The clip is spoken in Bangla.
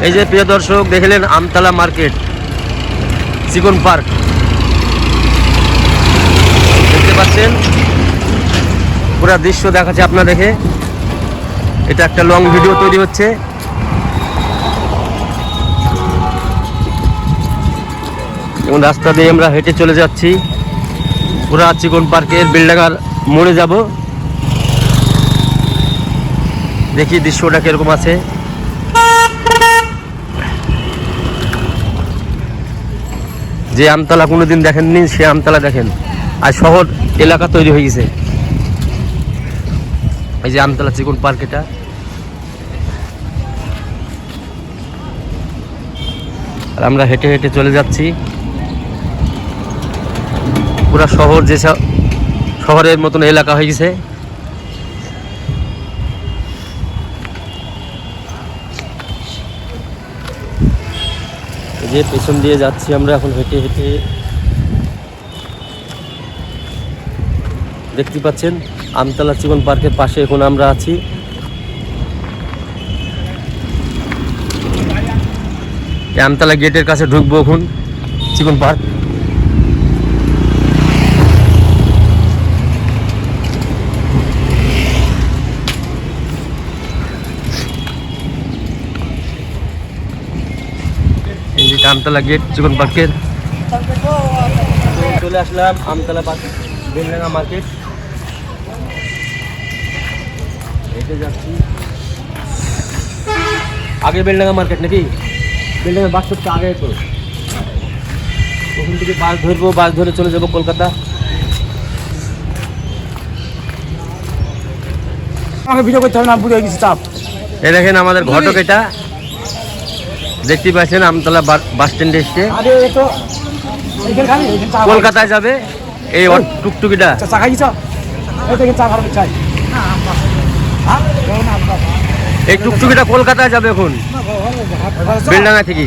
এই যে প্রিয় দর্শক দেখলেন আমতলা মার্কেট চিকন পার্ক দেখতে পাচ্ছেন, পুরো দৃশ্য দেখাচ্ছে আপনার দেখে। এটা একটা লং ভিডিও তৈরি হচ্ছে। এবং রাস্তা দিয়ে আমরা হেঁটে চলে যাচ্ছি পুরা চিকন পার্কের বেলডাঙ্গার মোড়ে যাব। দেখি দৃশ্যটা কিরকম আছে। যে আমতলা কোনোদিন দেখেননি সে আমতলা দেখেন, আর শহর এলাকা তৈরি হয়ে গেছে। এই যে আমতলা চিকন পার্ক, এটা আর আমরা হেঁটে হেঁটে চলে যাচ্ছি। পুরা শহর যে শহরের মতন এলাকা হয়ে গেছে। যে পেছন দিয়ে যাচ্ছি আমরা এখন হেঁটে হেঁটে, দেখতে পাচ্ছেন আমতলা চিকন পার্কের পাশে এখন আমরা আছি। আমতলা গেটের কাছে ঢুকবো এখন চিকন পার্ক। এই যে আমতলা গেট চিকন পার্কের, চলে আসলাম আমতলা পার্ক বেলডাঙ্গা মার্কেট। হেঁটে যাচ্ছি, আগে বেলডাঙ্গা মার্কেট নাকি? বেলডাঙ্গা বাস করতে আগে তো, ওখান থেকে বাস ধরবো, বাস ধরে চলে যাবো কলকাতা। আমাকে ভিডিও করতে হবে না, বুঝে গেছি চাপ। এই দেখেন আমাদের ঘটক, এটা দেখতে পাচ্ছেন আমতলা বাস স্ট্যান্ডে এসছে কলকাতায় যাবে। এই টুকটুকিটা চা খাইছ, চা খাওয়ার চাই। এই টুকটুকিটা কলকাতায় যাবে এখন বেলডাঙ্গা থেকে।